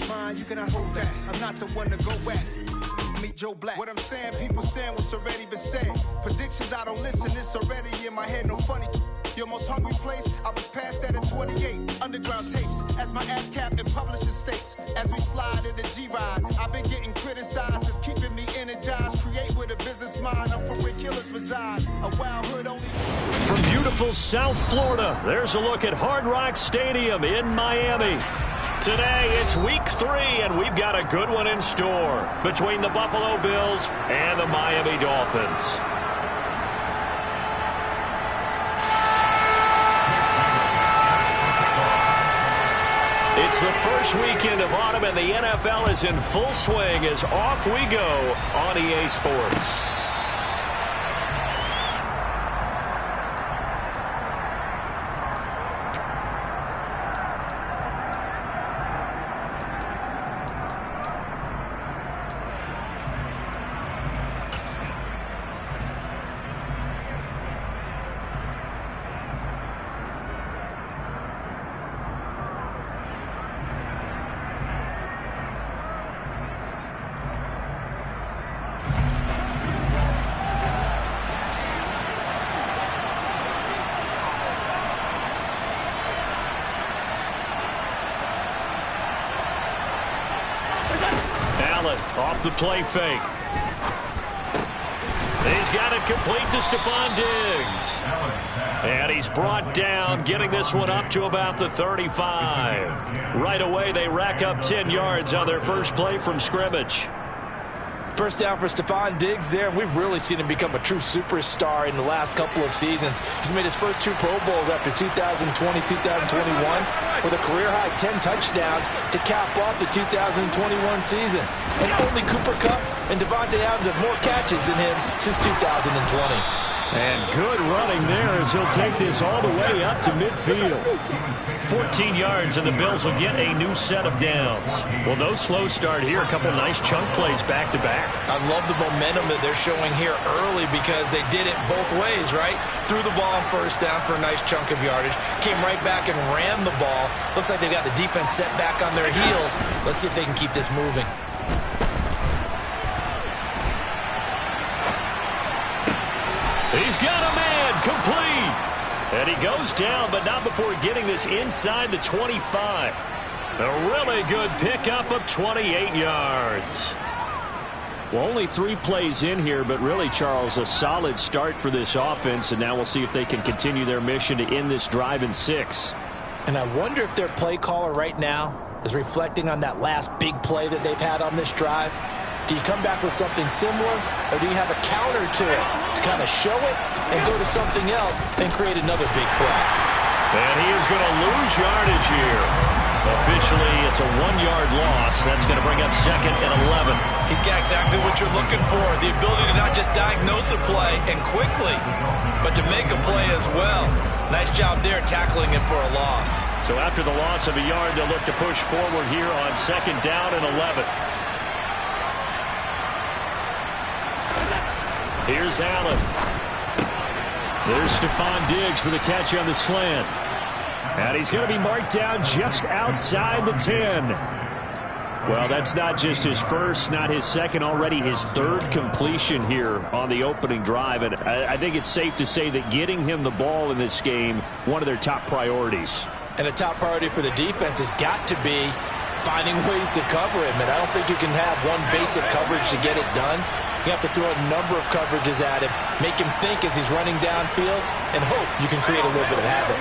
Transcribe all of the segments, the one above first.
mind, you cannot hold that. I'm not the one to go at. Meet Joe Black. What I'm saying, people saying what's already been said. Predictions, I don't listen, it's already in my head, no funny. Your most hungry place, I was past that at 28. Underground tapes, as my ass captain publishing states. As we slide in the G-Ride, I've been getting criticized, it's keeping me energized. Create with a business mind, I'm from where killers reside. A wild hood only. From beautiful South Florida, there's a look at Hard Rock Stadium in Miami. Today, it's week 3, and we've got a good one in store between the Buffalo Bills and the Miami Dolphins. It's the first weekend of autumn, and the NFL is in full swing as off we go on EA Sports. Off the play fake. He's got it complete to Stephon Diggs. And he's brought down, getting this one up to about the 35. Right away, they rack up 10 yards on their first play from scrimmage. First down for Stephon Diggs there, and we've really seen him become a true superstar in the last couple of seasons. He's made his first 2 Pro Bowls after 2020-2021 with a career-high 10 touchdowns to cap off the 2021 season. And only Cooper Kupp and Devontae Adams have more catches than him since 2020. And good running there as he'll take this all the way up to midfield. 14 yards, and the Bills will get a new set of downs. Well, no slow start here. A couple nice chunk plays back-to-back. I love the momentum that they're showing here early because they did it both ways, right? Threw the ball on first down for a nice chunk of yardage. Came right back and ran the ball. Looks like they've got the defense set back on their heels. Let's see if they can keep this moving. He's got a man, complete. And he goes down, but not before getting this inside the 25. A really good pickup of 28 yards. Well, only 3 plays in here, but really, Charles, a solid start for this offense. And now we'll see if they can continue their mission to end this drive in 6. And I wonder if their play caller right now is reflecting on that last big play that they've had on this drive. Do you come back with something similar, or do you have a counter to it to kind of show it and go to something else and create another big play? And he is going to lose yardage here. Officially, it's a 1-yard loss. That's going to bring up 2nd and 11. He's got exactly what you're looking for, the ability to not just diagnose a play and quickly, but to make a play as well. Nice job there tackling him for a loss. So after the loss of a yard, they'll look to push forward here on 2nd down and 11. Here's Allen. There's Stephon Diggs for the catch on the slant. And he's going to be marked down just outside the 10. Well, that's not just his first, not his second, already his 3rd completion here on the opening drive. And I think it's safe to say that getting him the ball in this game, one of their top priorities. And a top priority for the defense has got to be finding ways to cover him. And I don't think you can have one basic coverage to get it done. You have to throw a number of coverages at him, make him think as he's running downfield, and hope you can create a little bit of havoc.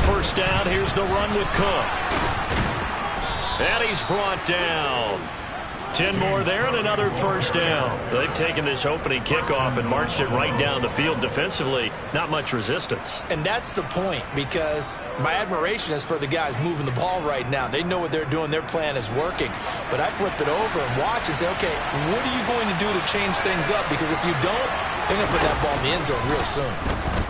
First down, here's the run with Cook. And he's brought down. 10 more there and another first down. They've taken this opening kickoff and marched it right down the field defensively. Not much resistance. And that's the point, because my admiration is for the guys moving the ball right now. They know what they're doing. Their plan is working. But I flip it over and watch and say, okay, what are you going to do to change things up? Because if you don't, they're going to put that ball in the end zone real soon.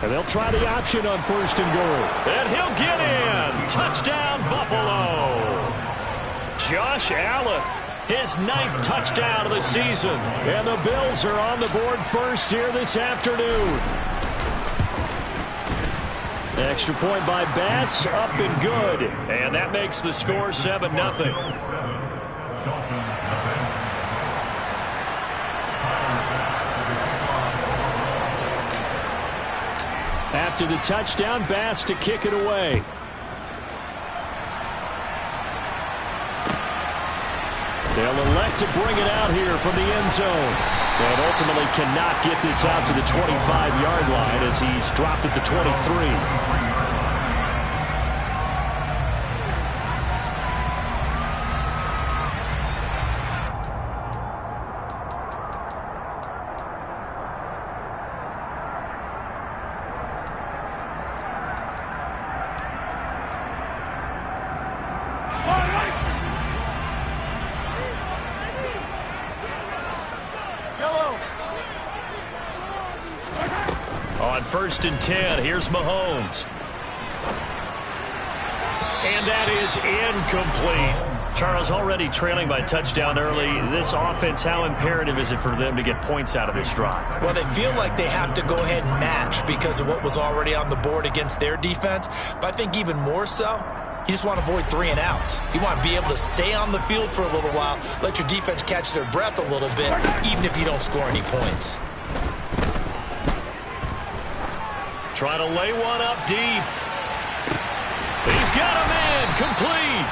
And they'll try the option on 1st and goal. And he'll get in. Touchdown, Buffalo. Josh Allen. His 9th touchdown of the season. And the Bills are on the board first here this afternoon. Extra point by Bass, up and good. And that makes the score 7-0. After the touchdown, Bass to kick it away. They'll elect to bring it out here from the end zone. And ultimately cannot get this out to the 25-yard line as he's dropped at the 23. On 1st and 10, here's Mahomes. And that is incomplete. Charles, already trailing by touchdown early. This offense, how imperative is it for them to get points out of this drive? Well, they feel like they have to go ahead and match because of what was already on the board against their defense. But I think even more so, you just want to avoid 3 and outs. You want to be able to stay on the field for a little while, let your defense catch their breath a little bit, even if you don't score any points. Trying to lay one up deep. He's got a man, complete.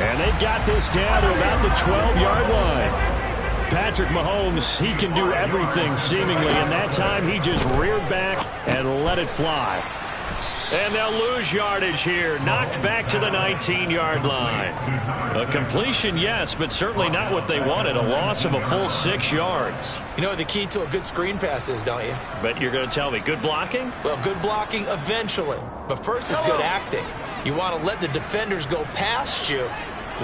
And they've got this down to about the 12-yard line. Patrick Mahomes, he can do everything seemingly, and that time he just reared back and let it fly. And they'll lose yardage here, knocked back to the 19-yard line. A completion, yes, but certainly not what they wanted, a loss of a full 6 yards. You know what the key to a good screen pass is, don't you? But you're going to tell me, good blocking? Well, good blocking eventually. But first is good acting. You want to let the defenders go past you,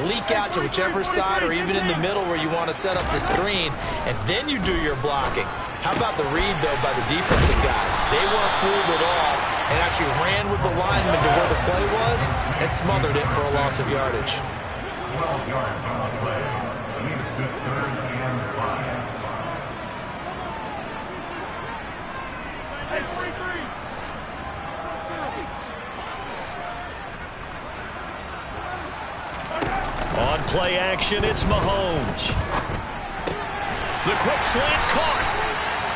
leak out to whichever side or even in the middle where you want to set up the screen, and then you do your blocking. How about the read, though, by the defensive guys? They weren't fooled at all and actually ran with the lineman to where the play was and smothered it for a loss of yardage. 12 yards on the play. Leaves to 3rd and 5. On play action, it's Mahomes. The quick slant caught.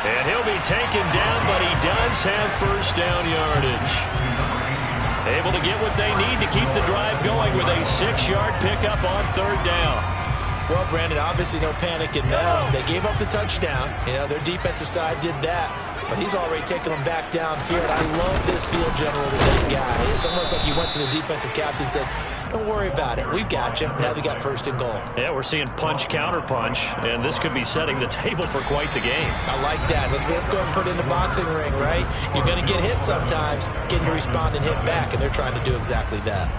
And he'll be taken down, but he does have 1st down yardage. Able to get what they need to keep the drive going with a 6-yard pickup on 3rd down. Well, Brandon, obviously no panic in them. They gave up the touchdown. You know, their defensive side did that. But he's already taken them back downfield. I love this field general that they got. It's almost like you went to the defensive captain and said, don't worry about it. We've got you. Now they got 1st and goal. Yeah, we're seeing punch, counter punch, and this could be setting the table for quite the game. I like that. Let's go ahead and put it in the boxing ring, right? You're going to get hit sometimes. Getting to respond and hit back, and they're trying to do exactly that.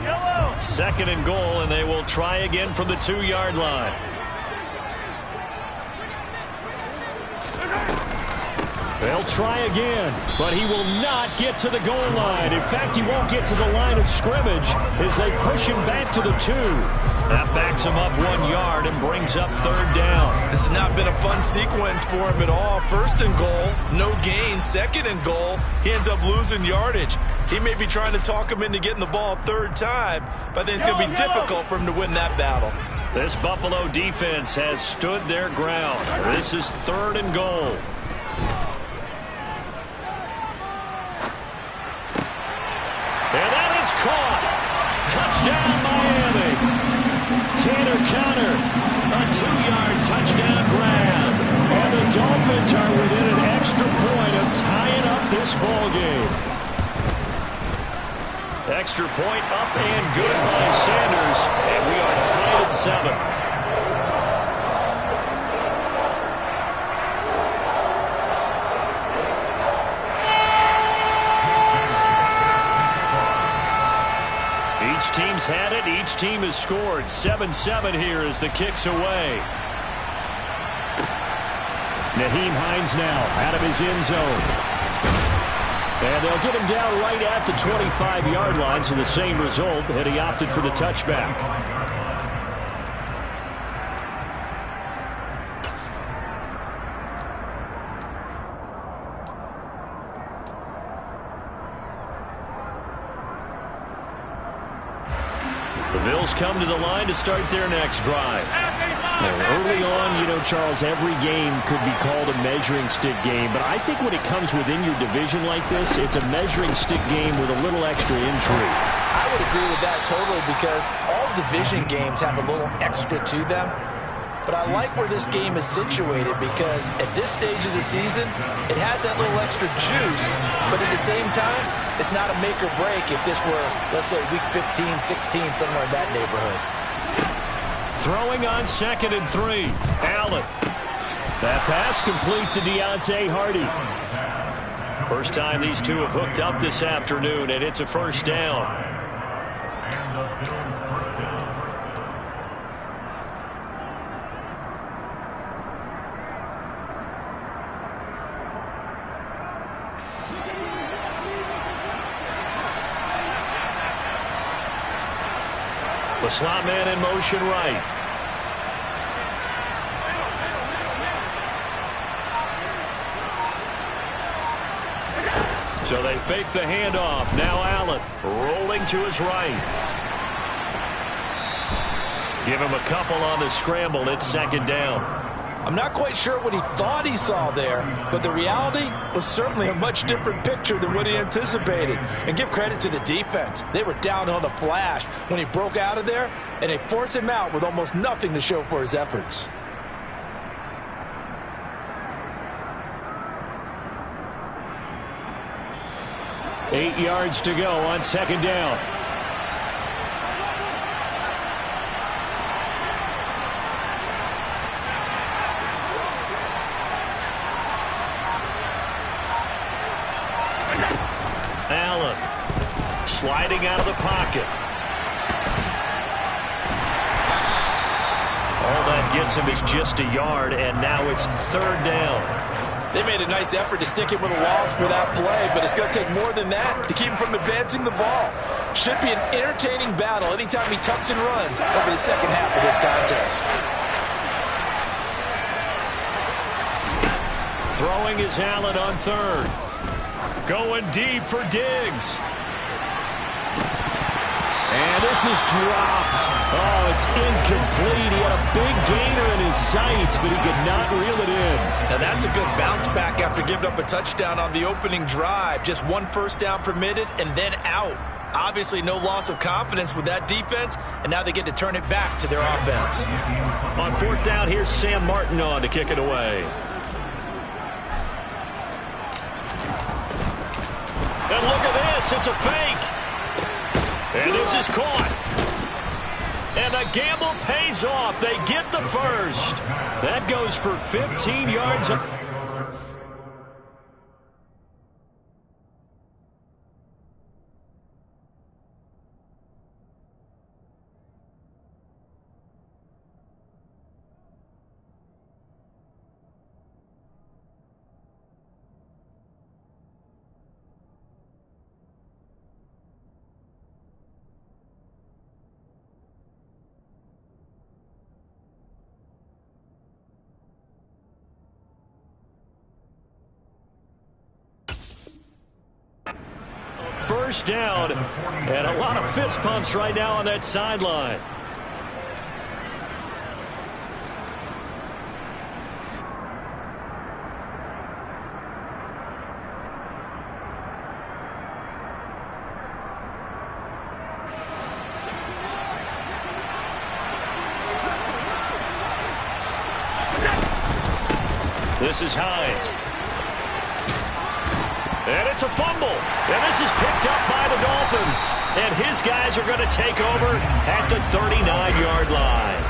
Yellow. 2nd and goal, and they will try again from the 2-yard line. They'll try again, but he will not get to the goal line. In fact, he won't get to the line of scrimmage as they push him back to the 2. That backs him up 1 yard and brings up 3rd down. This has not been a fun sequence for him at all. 1st and goal, no gain. 2nd and goal, he ends up losing yardage. He may be trying to talk him into getting the ball 3rd time, but I think it's going to be difficult for him to win that battle. This Buffalo defense has stood their ground. This is 3rd and goal. And that is caught. Touchdown, Miami. Tanner Conner, a 2-yard touchdown grab. And the Dolphins are within an extra point of tying up this ball game. Extra point up and good by Sanders. And we are tied at 7. Each team's had it. Each team has scored. 7-7 here as the kick's away. Nyheim Hines now out of his end zone. And they'll get him down right at the 25-yard line, so the same result had he opted for the touchback. The Bills come to the line to start their next drive. Early on, Charles, every game could be called a measuring stick game, but I think when it comes within your division like this, it's a measuring stick game with a little extra intrigue. I would agree with that totally, because all division games have a little extra to them. But I like where this game is situated, because at this stage of the season, it has that little extra juice, but at the same time, it's not a make or break if this were, let's say, week 15, 16, somewhere in that neighborhood. Throwing on 2nd and 3. Allen. That pass complete to Deontay Hardy. First time these two have hooked up this afternoon, and it's a first down. The slot man in motion right. So they fake the handoff. Now Allen rolling to his right. Give him a couple on the scramble. It's 2nd down. I'm not quite sure what he thought he saw there, but the reality was certainly a much different picture than what he anticipated. And give credit to the defense. They were down on the flash when he broke out of there, and they forced him out with almost nothing to show for his efforts. Eight yards to go on 2nd down. Allen sliding out of the pocket. All that gets him is just a yard, and now it's 3rd down. They made a nice effort to stick him with a loss for that play, but it's going to take more than that to keep him from advancing the ball. Should be an entertaining battle anytime he tucks and runs over the second half of this contest. Throwing is Allen on 3rd. Going deep for Diggs. And this is dropped. Oh, it's incomplete. He had a big gainer in his sights, but he could not reel it in. Now that's a good bounce back after giving up a touchdown on the opening drive. Just one first down permitted and then out. Obviously no loss of confidence with that defense, and now they get to turn it back to their offense. On 4th down, here's Sam Martin on to kick it away. And look at this. It's a fake. And this is caught. And the gamble pays off. They get the first. That goes for 15 yards. First down, and a lot of fist pumps right now on that sideline. This is Hines. And it's a fumble. And this is picked up by the Dolphins. And his guys are going to take over at the 39-yard line.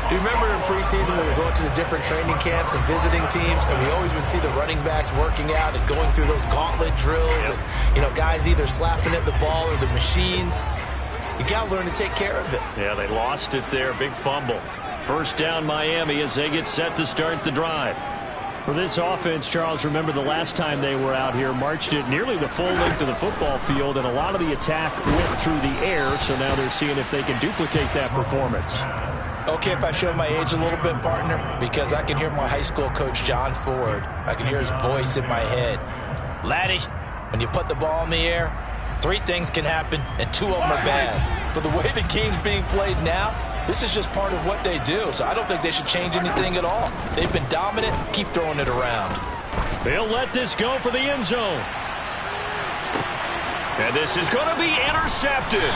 Do you remember in preseason when we were going to the different training camps and visiting teams, and we always would see the running backs working out and going through those gauntlet drills, and, guys either slapping at the ball or the machines? You got to learn to take care of it. Yeah, they lost it there. Big fumble. First down, Miami, as they get set to start the drive. For this offense, Charles, remember the last time they were out here, marched it nearly the full length of the football field, and a lot of the attack went through the air, so now they're seeing if they can duplicate that performance. Okay, if I show my age a little bit, partner, because I can hear my high school coach, John Ford. I can hear his voice in my head. Laddie, when you put the ball in the air, Three things can happen, and two of them are bad. For the way the game's being played now, this is just part of what they do, so I don't think they should change anything at all. They've been dominant. Keep throwing it around. They'll let this go for the end zone. And this is going to be intercepted.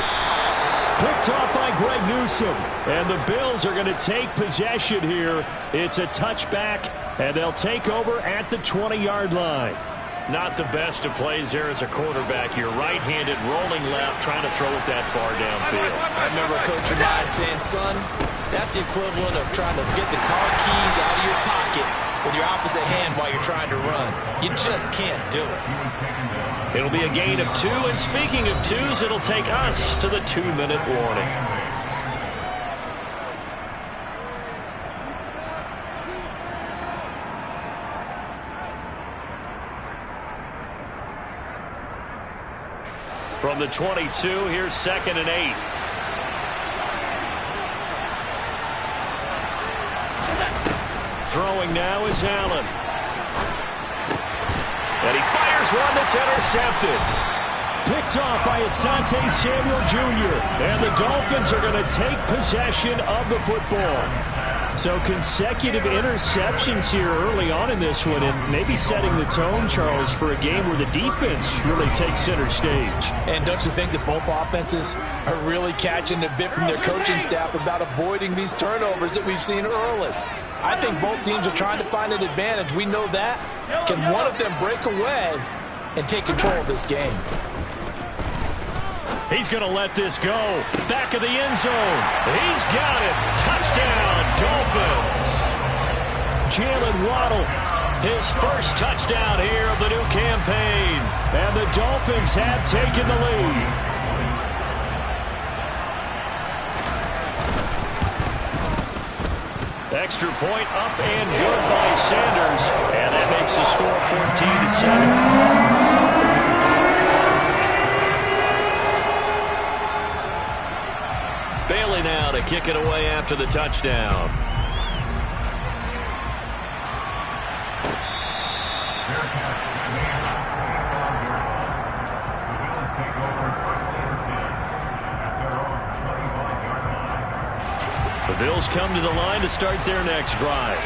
Picked off by Greg Newsome. And the Bills are going to take possession here. It's a touchback, and they'll take over at the 20-yard line. Not the best of plays there as a quarterback. You're right-handed, rolling left, trying to throw it that far downfield. I remember a coach of mine saying, son, that's the equivalent of trying to get the car keys out of your pocket with your opposite hand while you're trying to run. You just can't do it. It'll be a gain of 2, and speaking of 2s, it'll take us to the 2-minute warning. From the 22, here's 2nd and 8. Throwing now is Allen. And he fires one that's intercepted. Picked off by Asante Samuel Jr. And the Dolphins are going to take possession of the football. So consecutive interceptions here early on in this one, and maybe setting the tone, Charles, for a game where the defense really takes center stage. And don't you think that both offenses are really catching a bit from their coaching staff about avoiding these turnovers that we've seen early? I think both teams are trying to find an advantage. We know that. Can one of them break away and take control of this game? He's going to let this go. Back of the end zone. He's got it. Touchdown, Dolphins. Jalen Waddle, his first touchdown here of the new campaign. And the Dolphins have taken the lead. Extra point up and good by Sanders. And that makes the score 14-7. Bailey now to kick it away after the touchdown. The Bills come to the line to start their next drive.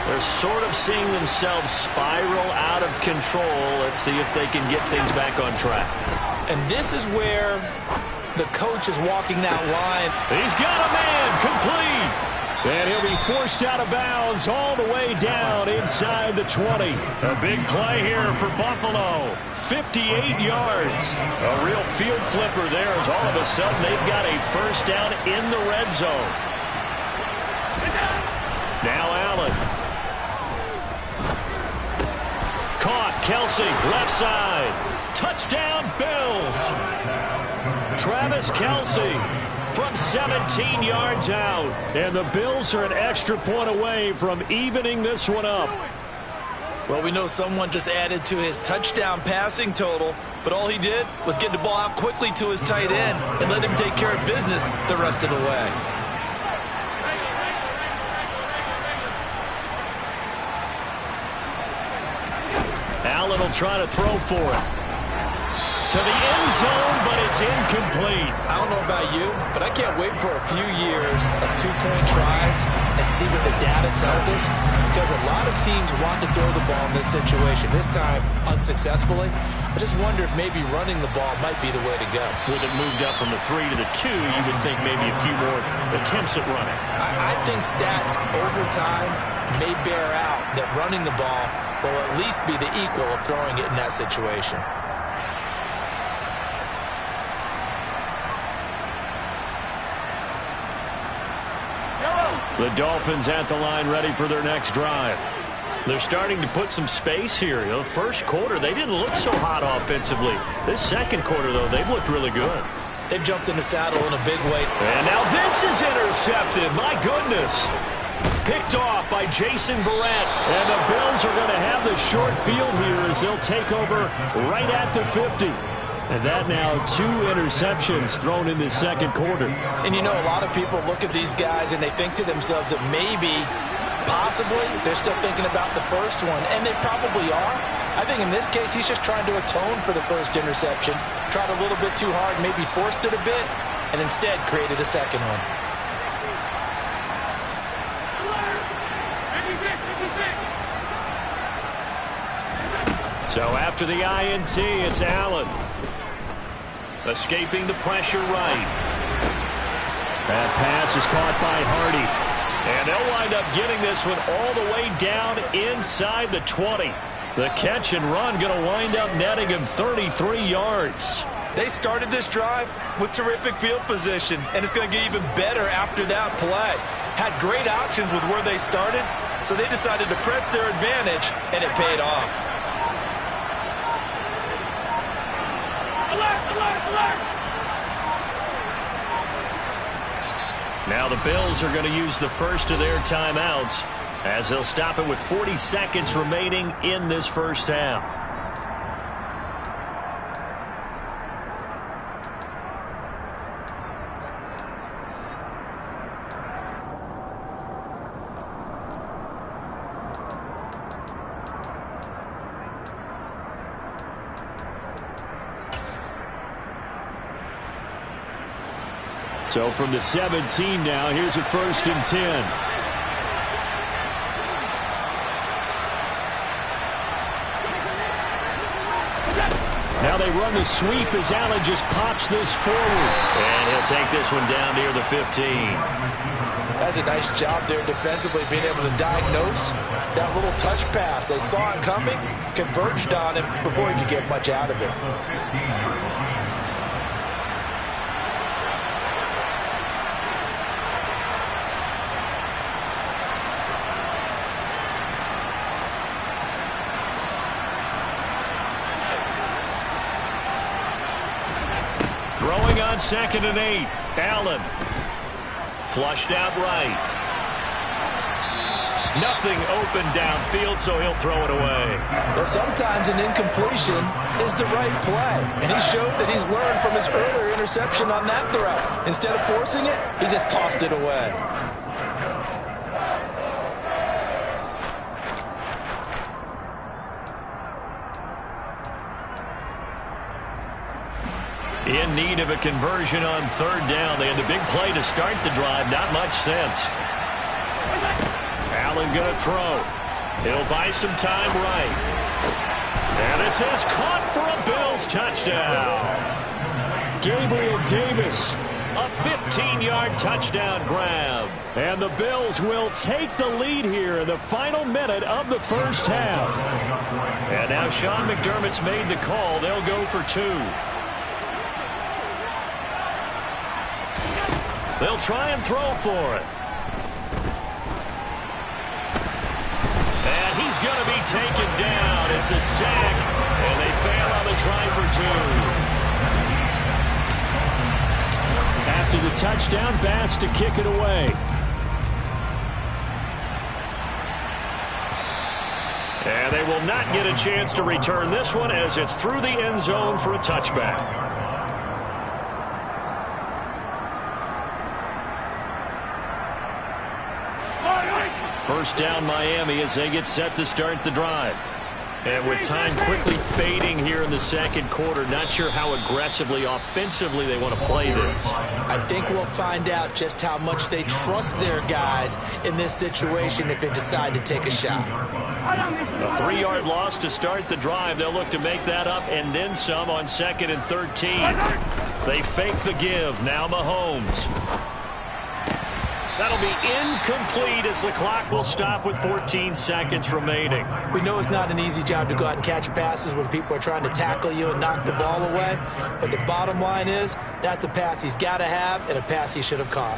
They're sort of seeing themselves spiral out of control. Let's see if they can get things back on track. And this is where the coach is walking that line. He's got a man complete. And he'll be forced out of bounds all the way down inside the 20. A big play here for Buffalo. 58 yards. A real field flipper there as all of a sudden they've got a first down in the red zone. Now Allen. Caught. Kelsey, left side. Touchdown, Bills. Travis Kelsey from 17 yards out. And the Bills are an extra point away from evening this one up. Well, we know someone just added to his touchdown passing total, but all he did was get the ball out quickly to his tight end and let him take care of business the rest of the way. Allen will try to throw for it. To the end zone, but it's incomplete. I don't know about you, but I can't wait for a few years of two-point tries and see what the data tells us, because a lot of teams want to throw the ball in this situation, this time unsuccessfully. I just wonder if maybe running the ball might be the way to go. With it moved up from the 3 to the 2, you would think maybe a few more attempts at running. I think stats over time may bear out that running the ball will at least be the equal of throwing it in that situation. The Dolphins at the line ready for their next drive. They're starting to put some space here. The first quarter, they didn't look so hot offensively. This second quarter, though, they've looked really good. They've jumped in the saddle in a big way. And now this is intercepted. My goodness. Picked off by Jason Barrett. And the Bills are going to have the short field here as they'll take over right at the 50. And that now 2 interceptions thrown in this second quarter. And you know, a lot of people look at these guys and they think to themselves that maybe, possibly, they're still thinking about the first one. And they probably are. I think in this case, he's just trying to atone for the first interception. Tried a little bit too hard, maybe forced it a bit, and instead created a second one. So after the INT, it's Allen. Escaping the pressure right. That pass is caught by Hardy. And they'll wind up getting this one all the way down inside the 20. The catch and run going to wind up netting him 33 yards. They started this drive with terrific field position, and it's going to get even better after that play. Had great options with where they started, so they decided to press their advantage, and it paid off. Now the Bills are going to use the first of their timeouts as they'll stop it with 40 seconds remaining in this first half. So from the 17 now, here's a 1st and 10. Now they run the sweep as Allen just pops this forward. And he'll take this one down near the 15. That's a nice job there defensively, being able to diagnose that little touch pass. They saw it coming, converged on him before he could get much out of it. Throwing on 2nd and 8. Allen. Flushed out right. Nothing open downfield, so he'll throw it away. Well, sometimes an incompletion is the right play. And he showed that he's learned from his earlier interception on that throw. Instead of forcing it, he just tossed it away. In need of a conversion on 3rd down. They had the big play to start the drive. Not much sense. Allen going to throw. He'll buy some time right. And this is caught for a Bills touchdown. Gabriel Davis, a 15-yard touchdown grab. And the Bills will take the lead here in the final minute of the first half. And now Sean McDermott's made the call. They'll go for 2. They'll try and throw for it. And he's going to be taken down. It's a sack, and they fail on the try for 2. After the touchdown, Bass to kick it away. And they will not get a chance to return this one as it's through the end zone for a touchback. First down Miami as they get set to start the drive. And with time quickly fading here in the second quarter, not sure how aggressively, offensively they want to play this. I think we'll find out just how much they trust their guys in this situation if they decide to take a shot. A 3-yard loss to start the drive. They'll look to make that up and then some on 2nd and 13. They fake the give. Now Mahomes. That'll be incomplete as the clock will stop with 14 seconds remaining. We know it's not an easy job to go out and catch passes when people are trying to tackle you and knock the ball away. But the bottom line is, that's a pass he's got to have and a pass he should have caught.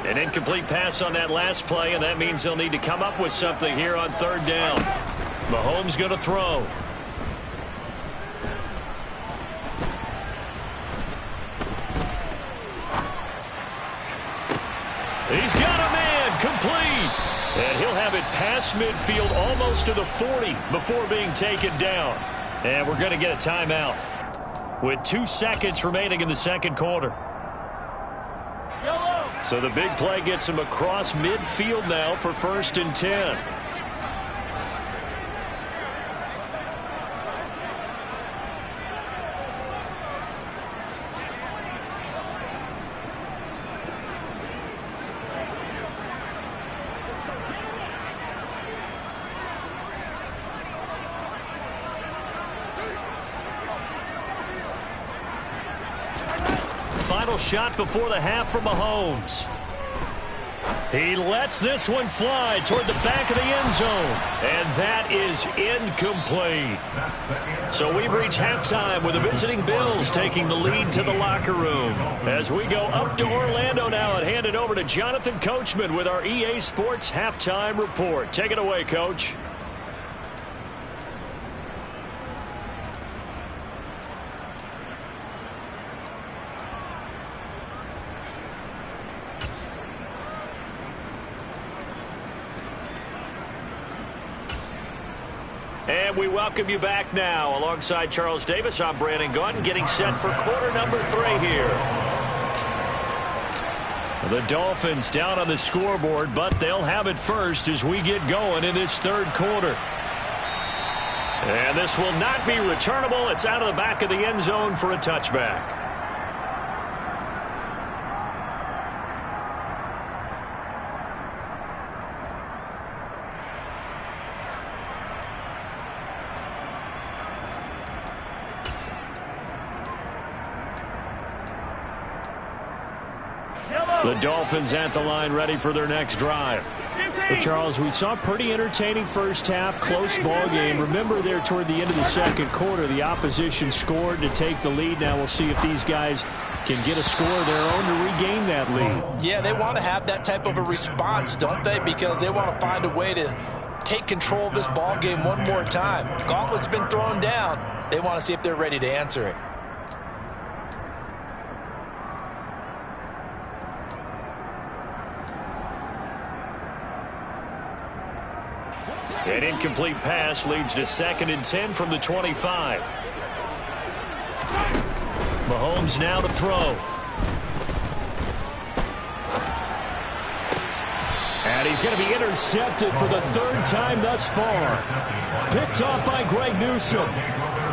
An incomplete pass on that last play, and that means they'll need to come up with something here on 3rd down. Mahomes going to throw. He's got a man, complete. And he'll have it past midfield almost to the 40 before being taken down. And we're going to get a timeout with 2 seconds remaining in the second quarter. So the big play gets him across midfield now for 1st and 10. Final shot before the half from Mahomes. He lets this one fly toward the back of the end zone. And that is incomplete. So we've reached halftime with the visiting Bills taking the lead to the locker room. As we go up to Orlando now and hand it over to Jonathan Coachman with our EA Sports Halftime Report. Take it away, Coach. And we welcome you back now. Alongside Charles Davis, I'm Brandon Gaudin, getting set for quarter number 3 here. The Dolphins down on the scoreboard, but they'll have it first as we get going in this 3rd quarter. And this will not be returnable. It's out of the back of the end zone for a touchback. The Dolphins at the line, ready for their next drive. Well, Charles, we saw a pretty entertaining first half, close ball game. Remember there toward the end of the 2nd quarter, the opposition scored to take the lead. Now we'll see if these guys can get a score of their own to regain that lead. Yeah, they want to have that type of a response, don't they? Because they want to find a way to take control of this ball game one more time. Gauntlet's been thrown down. They want to see if they're ready to answer it. An incomplete pass leads to 2nd and 10 from the 25. Mahomes now to throw. And he's going to be intercepted for the 3rd time thus far. Picked off by Greg Newsome.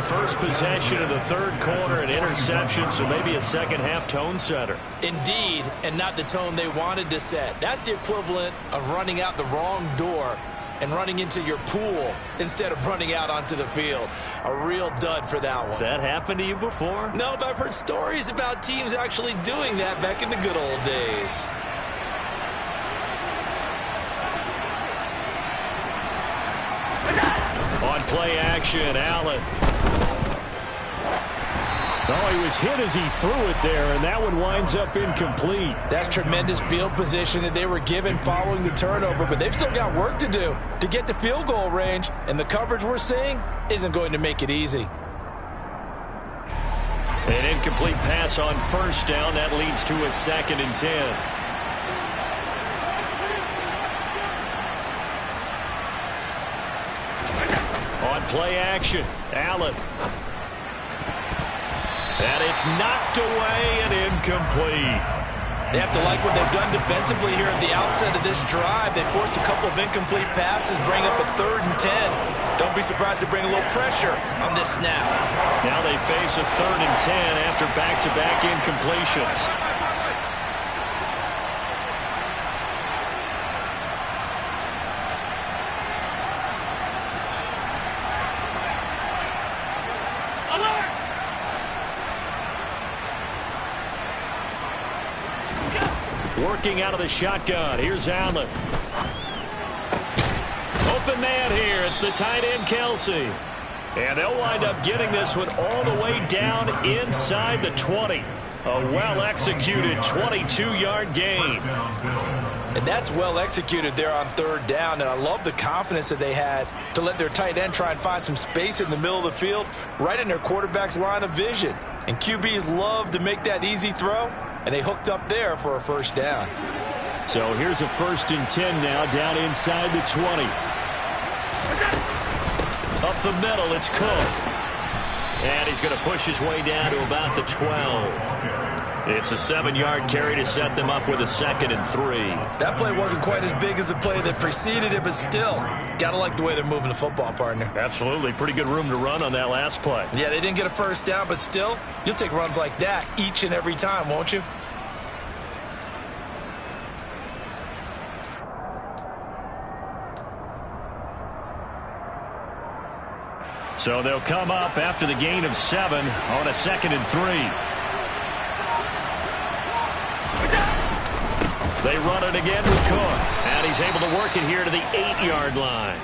First possession of the 3rd quarter, an interception, so maybe a second-half tone setter. Indeed, and not the tone they wanted to set. That's the equivalent of running out the wrong door and running into your pool instead of running out onto the field. A real dud for that one. Has that happened to you before? No, but I've heard stories about teams actually doing that back in the good old days. On play action, Allen. Oh, he was hit as he threw it there, and that one winds up incomplete. That's tremendous field position that they were given following the turnover, but they've still got work to do to get to field goal range, and the coverage we're seeing isn't going to make it easy. An incomplete pass on 1st down. That leads to a 2nd and 10. On play action, Allen. And it's knocked away and incomplete. They have to like what they've done defensively here at the outset of this drive. They forced a couple of incomplete passes, bring up a 3rd and 10. Don't be surprised to bring a little pressure on this snap. Now they face a 3rd and 10 after back-to-back incompletions. Working out of the shotgun. Here's Allen. Open man here. It's the tight end, Kelsey. And they'll wind up getting this one all the way down inside the 20. A well-executed 22-yard gain. And that's well executed there on 3rd down. And I love the confidence that they had to let their tight end try and find some space in the middle of the field, right in their quarterback's line of vision. And QBs love to make that easy throw. And they hooked up there for a 1st down. So here's a 1st and 10 now down inside the 20. Up the middle, it's Cook. And he's going to push his way down to about the 12. It's a 7-yard carry to set them up with a 2nd and 3. That play wasn't quite as big as the play that preceded it, but still, got to like the way they're moving the football, partner. Absolutely. Pretty good room to run on that last play. Yeah, they didn't get a first down, but still, you'll take runs like that each and every time, won't you? So they'll come up after the gain of 7 on a 2nd and 3. They run it again with Cook, and he's able to work it here to the 8-yard line.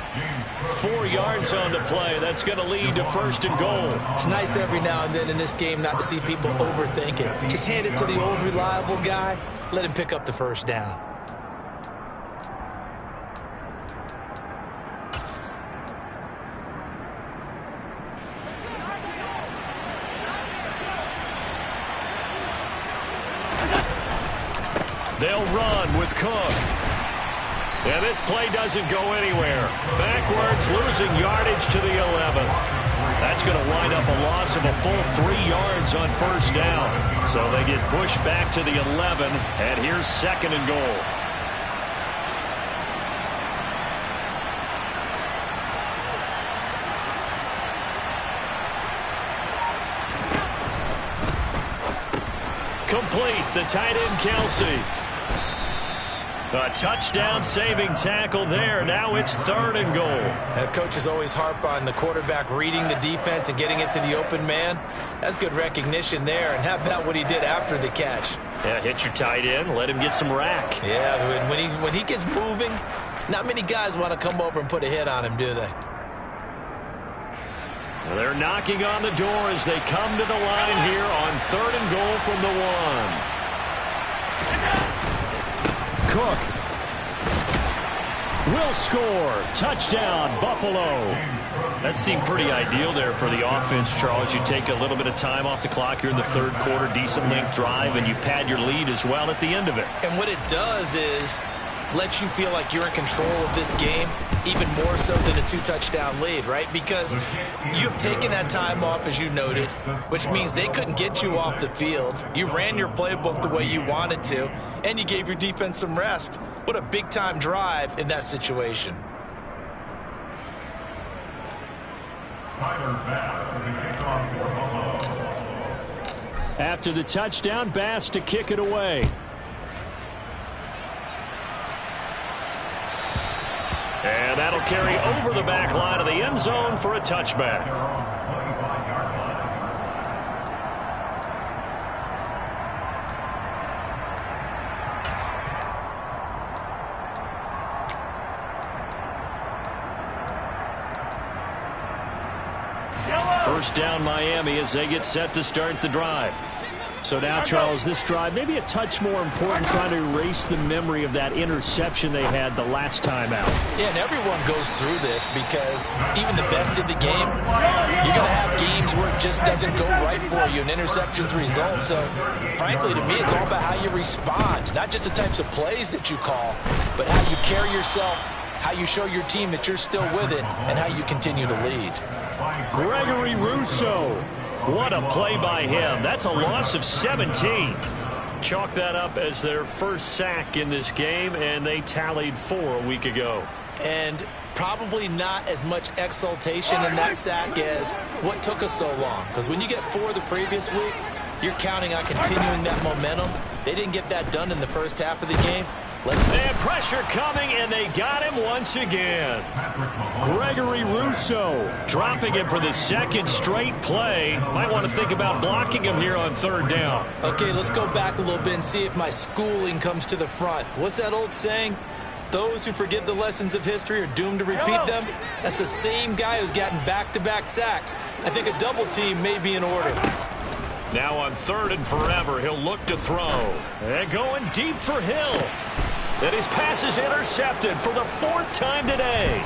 4 yards on the play. That's going to lead to 1st and goal. It's nice every now and then in this game not to see people overthink it. Just hand it to the old reliable guy. Let him pick up the first down. They'll run with Cook. And this play doesn't go anywhere. Backwards, losing yardage to the 11. That's going to wind up a loss of a full 3 yards on 1st down. So they get pushed back to the 11, and here's 2nd and goal. Complete, the tight end Kelsey. A touchdown-saving tackle there. Now it's 3rd and goal. Coaches always harp on the quarterback reading the defense and getting it to the open man. That's good recognition there. And how about what he did after the catch? Yeah, hit your tight end, let him get some rack. Yeah, when he gets moving, not many guys want to come over and put a hit on him, do they? Well, they're knocking on the door as they come to the line here on 3rd and goal from the 1. Cook will score. Touchdown, Buffalo. That seemed pretty ideal there for the offense, Charles. You take a little bit of time off the clock here in the 3rd quarter, decent length drive, and you pad your lead as well at the end of it. And what it does is let you feel like you're in control of this game, even more so than a 2-touchdown lead, right? Because you've taken that time off, as you noted, which means they couldn't get you off the field. You ran your playbook the way you wanted to, and you gave your defense some rest. What a big-time drive in that situation. After the touchdown, Bass to kick it away. And that'll carry over the back line of the end zone for a touchback. First down Miami as they get set to start the drive. So now, Charles, this drive may be a touch more important, trying to erase the memory of that interception they had the last time out. Yeah, and everyone goes through this because even the best in the game, you're going to have games where it just doesn't go right for you, and interceptions result. So, frankly, to me, it's all about how you respond, not just the types of plays that you call, but how you carry yourself, how you show your team that you're still with it, and how you continue to lead. Gregory Rousseau. What a play by him. That's a loss of 17. Chalk that up as their first sack in this game, and they tallied 4 a week ago. And probably not as much exultation in that sack as what took us so long. Because when you get 4 the previous week, you're counting on continuing that momentum. They didn't get that done in the first half of the game. And pressure coming, and they got him once again. Gregory Rousseau dropping him for the 2nd straight play. Might want to think about blocking him here on 3rd down. Okay, let's go back a little bit and see if my schooling comes to the front. What's that old saying? Those who forget the lessons of history are doomed to repeat them. That's the same guy who's gotten back-to-back sacks. I think a double team may be in order. Now on 3rd and forever, he'll look to throw. And going deep for Hill. And his pass is intercepted for the 4th time today.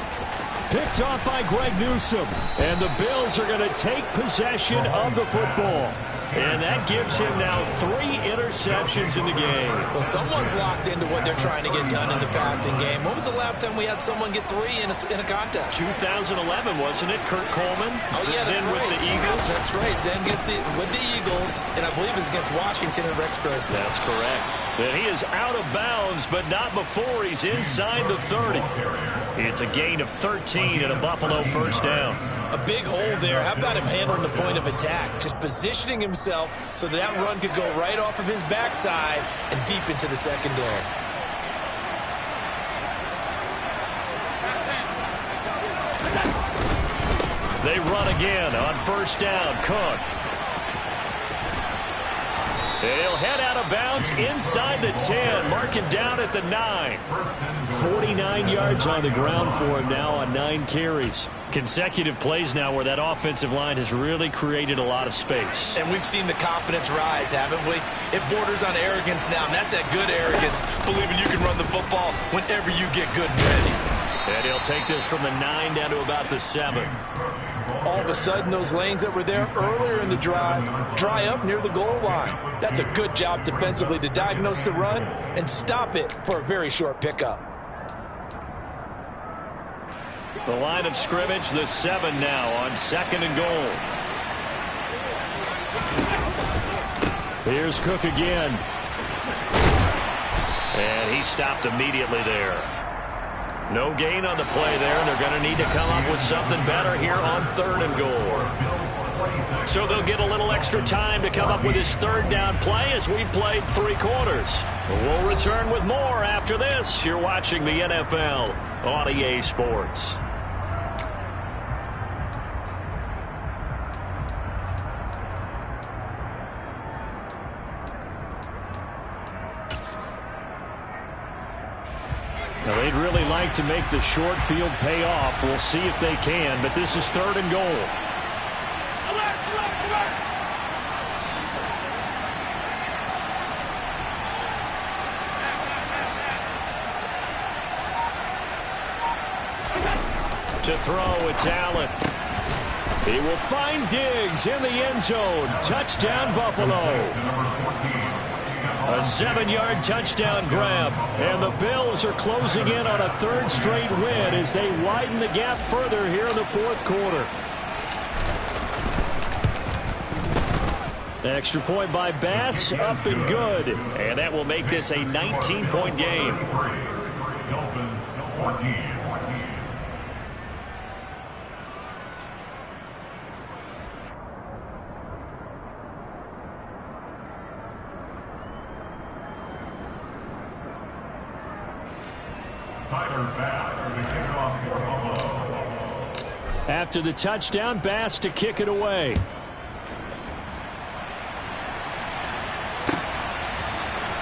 Picked off by Greg Newsome. And the Bills are going to take possession of the football. And that gives him now 3 interceptions in the game. Well, someone's locked into what they're trying to get done in the passing game. When was the last time we had someone get 3 in a contest? 2011, wasn't it? Kurt Coleman? Oh, yeah, that's then right. with the Eagles? That's right. Then gets it with the Eagles, and I believe it's against Washington and Rex Grossman. That's correct. And he is out of bounds, but not before he's inside the 30. It's a gain of 13 and a Buffalo first down. A big hole there. How about him handling the point of attack? Just positioning himself so that run could go right off of his backside and deep into the secondary. They run again on first down. Cook. And he'll head out of bounds inside the 10. Marking down at the 9. 49 yards on the ground for him now on 9 carries. Consecutive plays now where that offensive line has really created a lot of space. And we've seen the confidence rise, haven't we? It borders on arrogance now, and that's that good arrogance, believing you can run the football whenever you get good and ready. And he'll take this from the 9 down to about the 7. All of a sudden, those lanes that were there earlier in the drive dry up near the goal line. That's a good job defensively to diagnose the run and stop it for a very short pickup. The line of scrimmage, the 7 now on 2nd and goal. Here's Cook again. And he stopped immediately there. No gain on the play there, and they're going to need to come up with something better here on 3rd and goal. So they'll get a little extra time to come up with his 3rd down play as we've played 3 quarters. We'll return with more after this. You're watching the NFL on EA Sports. Now, they'd really like to make the short field pay off. We'll see if they can, but this is 3rd and goal. To throw, it's Allen. He will find Diggs in the end zone. Touchdown, Buffalo. A 7-yard touchdown grab, and the Bills are closing in on a 3rd straight win as they widen the gap further here in the 4th quarter. Extra point by Bass, up and good, and that will make this a 19-point game. Dolphins 14. After the touchdown, Bass to kick it away.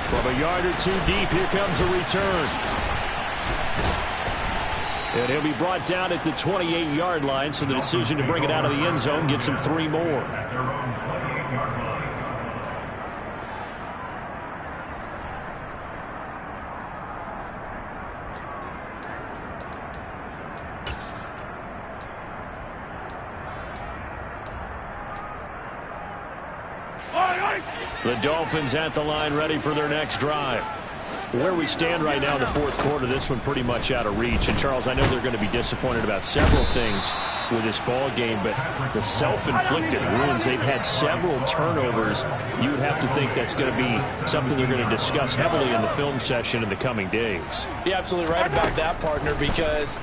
From a yard or 2 deep, here comes a return. And he'll be brought down at the 28-yard line, so the decision to bring it out of the end zone gets him 3 more. The Dolphins at the line ready for their next drive. Where we stand right now in the 4th quarter, this one pretty much out of reach. And, Charles, I know they're going to be disappointed about several things with this ball game, but the self-inflicted wounds, they've had several turnovers. You would have to think that's going to be something they're going to discuss heavily in the film session in the coming days. You're absolutely right about that, partner, because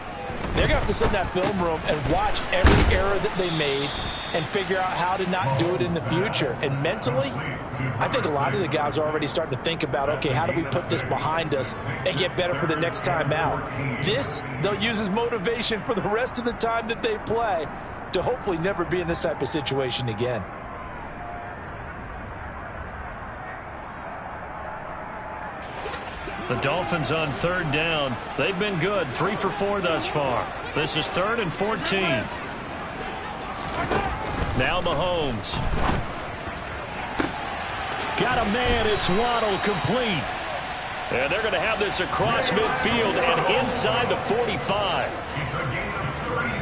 they're going to have to sit in that film room and watch every error that they made and figure out how to not do it in the future. And mentally, I think a lot of the guys are already starting to think about, okay, how do we put this behind us and get better for the next time out? This, they'll use as motivation for the rest of the time that they play to hopefully never be in this type of situation again. The Dolphins on 3rd down. They've been good, 3 for 4 thus far. This is 3rd and 14. Now Mahomes. Got a man, it's Waddle, complete. And they're going to have this across midfield and inside the 45. It's a gain of 33.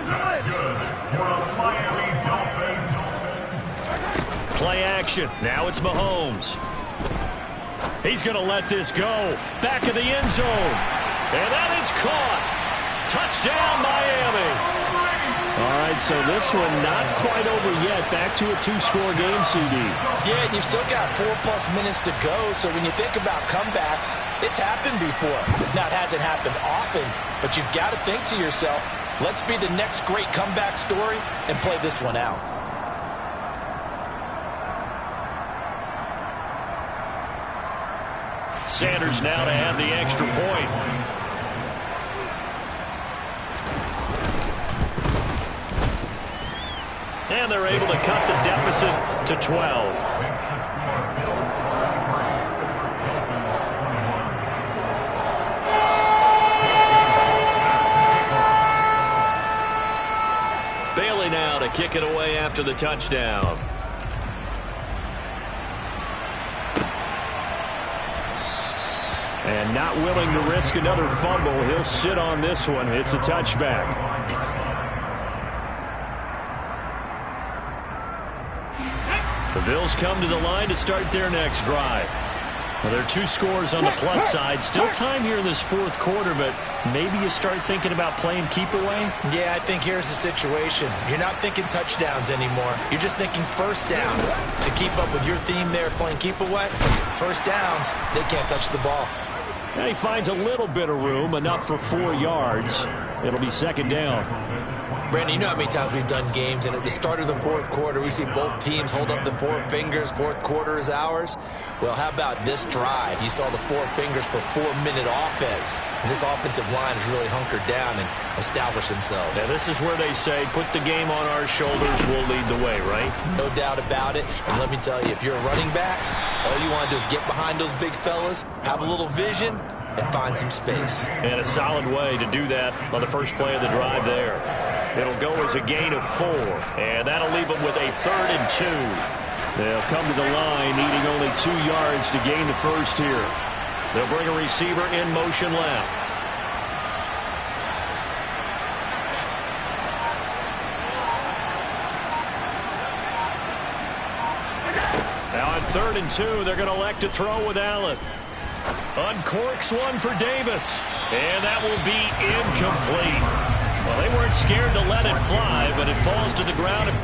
That's good for the Miami Dolphins. Play action. Now it's Mahomes. He's going to let this go. Back of the end zone. And that is caught. Touchdown, Miami. All right, so this one not quite over yet. Back to a 2-score game, CD. Yeah, and you've still got 4+ minutes to go, so when you think about comebacks, it's happened before. Now, it hasn't happened often, but you've got to think to yourself, let's be the next great comeback story and play this one out. Sanders now to add the extra point. And they're able to cut the deficit to 12. Bailey now to kick it away after the touchdown. And not willing to risk another fumble, he'll sit on this one. It's a touchback. The Bills come to the line to start their next drive. Well, there are 2 scores on the plus side. Still time here in this 4th quarter, but maybe you start thinking about playing keep away? Yeah, I think here's the situation. You're not thinking touchdowns anymore. You're just thinking first downs. To keep up with your theme there, playing keep away, first downs, they can't touch the ball. Now he finds a little bit of room, enough for 4 yards. It'll be 2nd down. Brandon, you know how many times we've done games, and at the start of the 4th quarter, we see both teams hold up the 4 fingers, 4th quarter is ours. Well, how about this drive? You saw the 4 fingers for 4-minute offense, and this offensive line has really hunkered down and established themselves. Yeah, this is where they say, put the game on our shoulders, we'll lead the way, right? No doubt about it, and let me tell you, if you're a running back, all you want to do is get behind those big fellas, have a little vision, and find some space. And a solid way to do that on the first play of the drive there. It'll go as a gain of 4, and that'll leave them with a 3rd and 2. They'll come to the line needing only 2 yards to gain the first here. They'll bring a receiver in motion left. Now on 3rd and 2, they're going to elect to throw with Allen. Uncorks one for Davis, and that will be incomplete. Well, they weren't scared to let it fly, but it falls to the ground.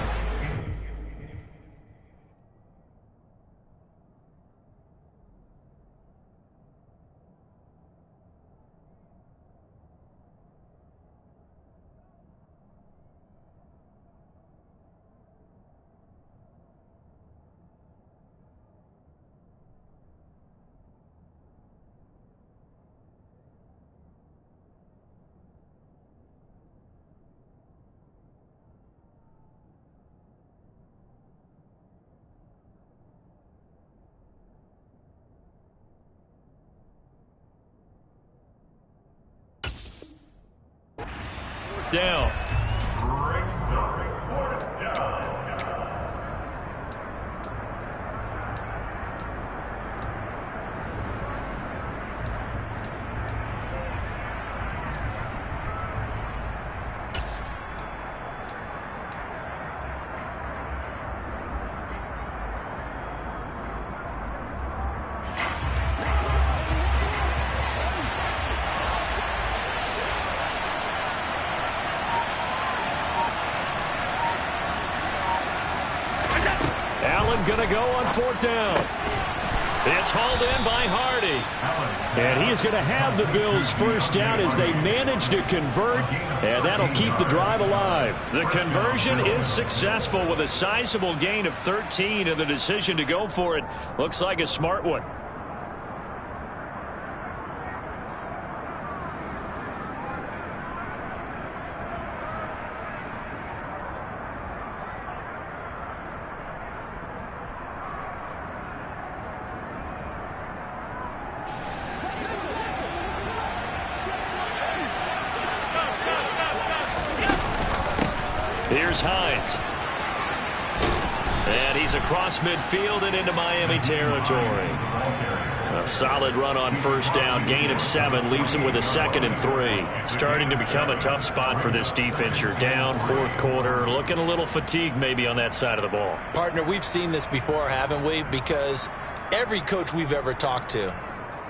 Down. Going to go on 4th down. It's hauled in by Hardy. And he is going to have the Bills' first down as they manage to convert, and that'll keep the drive alive. The conversion is successful with a sizable gain of 13, and the decision to go for it looks like a smart one. Here's Hines. And he's across midfield and into Miami territory. A solid run on first down. Gain of 7 leaves him with a 2nd and 3. Starting to become a tough spot for this defense. You're down fourth quarter. Looking a little fatigued maybe on that side of the ball. Partner, we've seen this before, haven't we? Because every coach we've ever talked to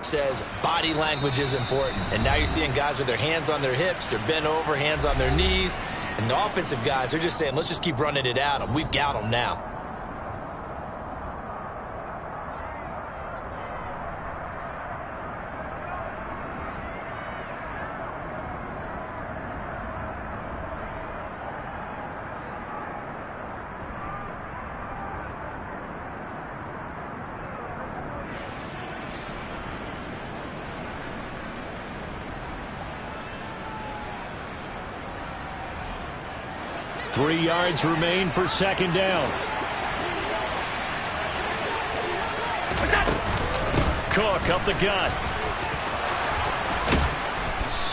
says body language is important. And now you're seeing guys with their hands on their hips. They're bent over, hands on their knees. And the offensive guys, they're just saying, let's just keep running it at them. We've got them now. Three yards remain for second down. Cook up the gut.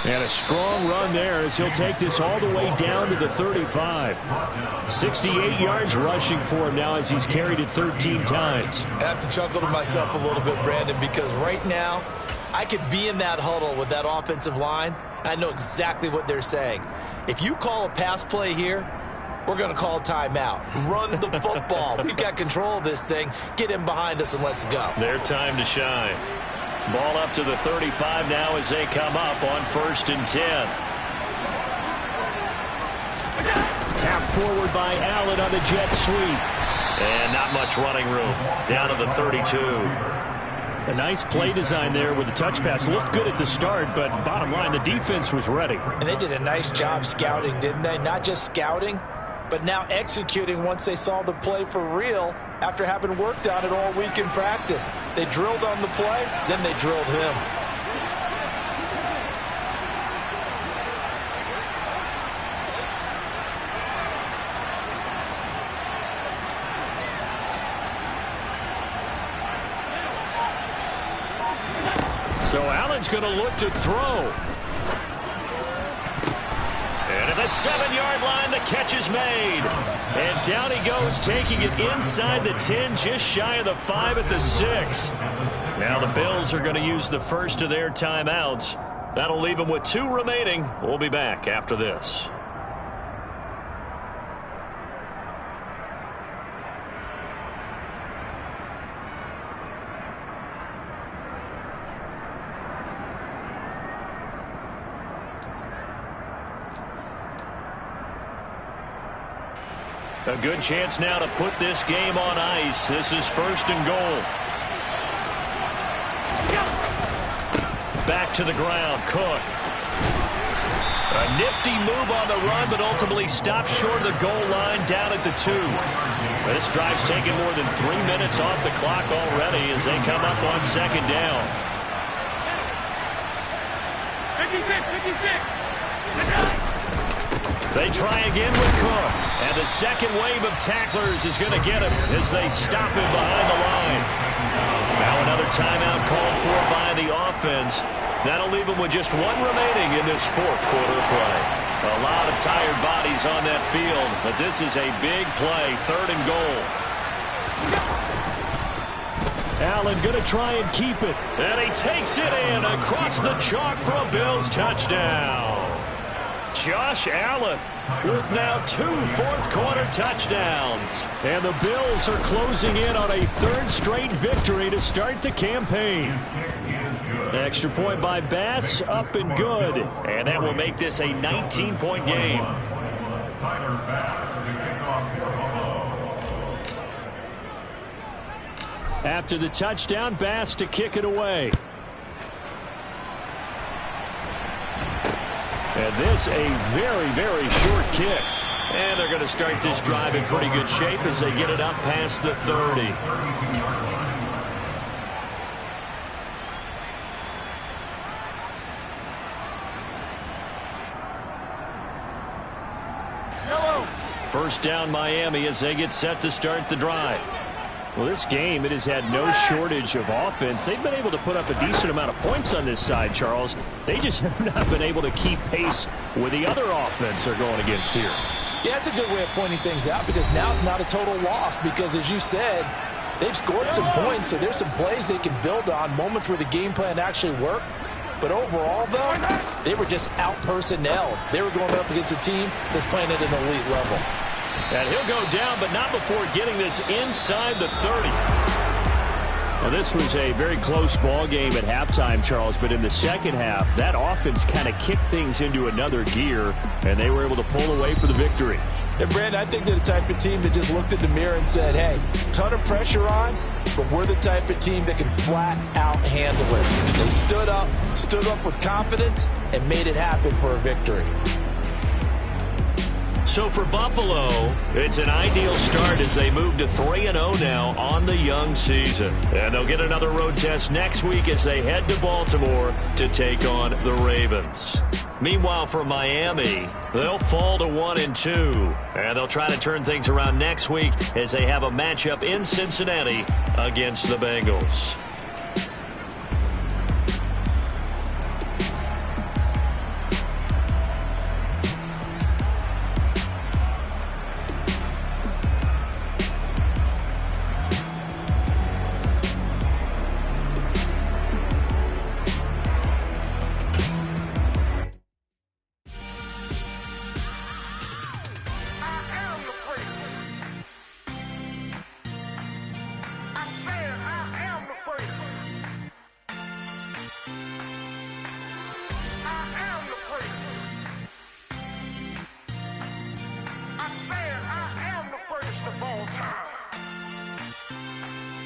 And a strong run there as he'll take this all the way down to the 35. 68 yards rushing for him now as he's carried it 13 times. I have to chuckle to myself a little bit, Brandon, because right now I could be in that huddle with that offensive line. I know exactly what they're saying. If you call a pass play here, we're going to call timeout. Run the football. We've got control of this thing. Get him behind us and let's go. Their time to shine. Ball up to the 35 now as they come up on 1st and 10. Tap forward by Allen on the jet sweep. And not much running room. Down to the 32. A nice play design there with the touch pass. Looked good at the start, but bottom line, the defense was ready. And they did a nice job scouting, didn't they? Not just scouting, but now executing once they saw the play for real after having worked on it all week in practice. They drilled on the play, then they drilled him. So Allen's going to look to throw. And at the 7-yard line, the catch is made. And down he goes, taking it inside the 10, just shy of the 5 at the 6. Now the Bills are going to use the first of their timeouts. That'll leave them with 2 remaining. We'll be back after this. A good chance now to put this game on ice. This is 1st and goal. Back to the ground, Cook. A nifty move on the run, but ultimately stopped short of the goal line down at the 2. This drive's taken more than 3 minutes off the clock already as they come up on 2nd down. 56. They try again with Cook. And the second wave of tacklers is going to get him as they stop him behind the line. Now another timeout called for by the offense. That'll leave them with just 1 remaining in this 4th quarter play. A lot of tired bodies on that field, but this is a big play, 3rd and goal. Allen going to try and keep it. And he takes it in across the chalk for a Bills touchdown. Josh Allen with now 2 fourth-quarter touchdowns. And the Bills are closing in on a 3rd straight victory to start the campaign. Extra point by Bass, up and good. And that will make this a 19-point game. After the touchdown, Bass to kick it away. And this a very, very short kick. And they're going to start this drive in pretty good shape as they get it up past the 30. First down Miami as they get set to start the drive. Well, this game, it has had no shortage of offense. They've been able to put up a decent amount of points on this side, Charles. They just have not been able to keep pace with the other offense they're going against here. Yeah, that's a good way of pointing things out because now it's not a total loss because, as you said, they've scored some points, so there's some plays they can build on, moments where the game plan actually worked. But overall, though, they were just out-personnelled. They were going up against a team that's playing at an elite level. And he'll go down, but not before getting this inside the 30. Now, this was a very close ball game at halftime, Charles, but in the second half, that offense kind of kicked things into another gear, and they were able to pull away for the victory. And, Brandon, I think they're the type of team that just looked in the mirror and said, hey, ton of pressure on, but we're the type of team that can flat out handle it. They stood up with confidence, and made it happen for a victory. So for Buffalo, it's an ideal start as they move to 3-0 now on the young season. And they'll get another road test next week as they head to Baltimore to take on the Ravens. Meanwhile, for Miami, they'll fall to 1-2. And they'll try to turn things around next week as they have a matchup in Cincinnati against the Bengals.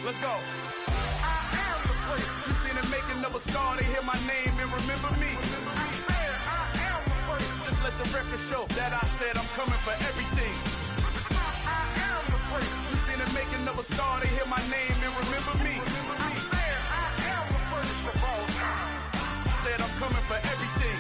Let's go. You seen the making of a star, they hear my name and remember me. Just let the record show that I said I'm coming for everything. You seen the making of a star, they hear my name and remember me. Said I'm coming for everything.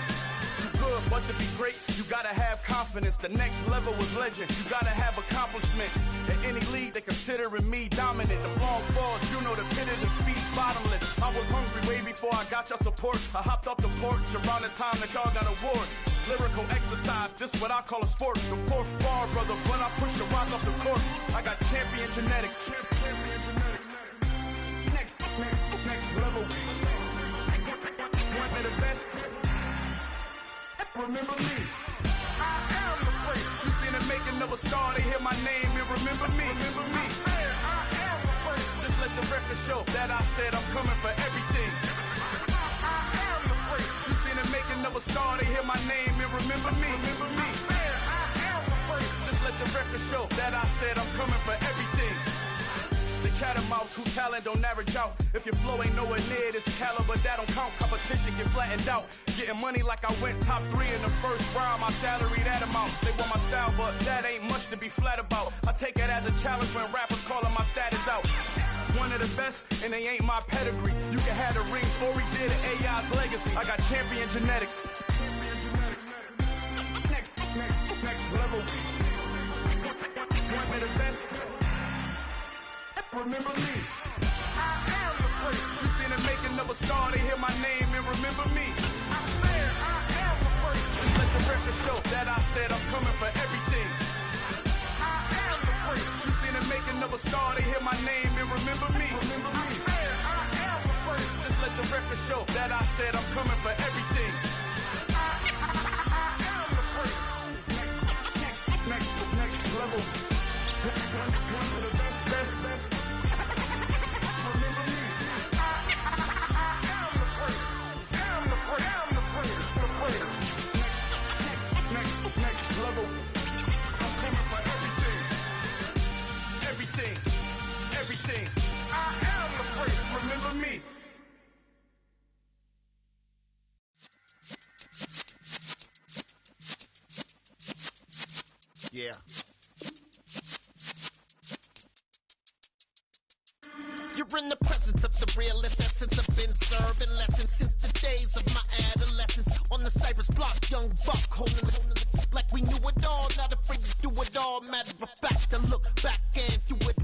Good, but to be great, you gotta have confidence. The next level was legend. You gotta have accomplishments. In any league, they considering me dominant. The long falls, you know the pit of defeat, bottomless. I was hungry way before I got your support. I hopped off the porch around the time that y'all got awards. Lyrical exercise, this what I call a sport. The fourth bar, brother, when I push the rock off the court. I got champion genetics. Next level. One of the best. Remember me. I am the place. You seen the making of a star, they hear my name and remember me. Remember me. I am the place. Just let the record show that I said I'm coming for everything. I am the place. You seen the making of a star, they hear my name and remember me. Remember me. I am the place. Just let the record show that I said I'm coming for everything. The cat and mouse who talent don't average out. If your flow ain't nowhere near this caliber, that don't count. Competition get flattened out. Getting money like I went top 3 in the first round. My salary that amount. They want my style, but that ain't much to be flat about. I take it as a challenge when rappers calling my status out. One of the best, and they ain't my pedigree. You can have the rings, or we did it, AI's legacy. I got champion genetics. Next level. One of the best. Remember me. I am the place. You seen the making of a star, they hear my name and remember me. I am the place. Just let the record show that I said I'm coming for everything. I am the place. You seen the making of a star, they hear my name and remember me. Remember me. I am the place. Just let the record show that I said I'm coming for everything. I am the place. Next level. One of the best. Everything. I am the place. Remember me. Yeah. You're in the presence of the realest essence. I've been serving lessons since the days of my adolescence. On the Cypress block, young buck holding the like we knew it all. Not afraid to do it all. Matter of fact, to look back and do it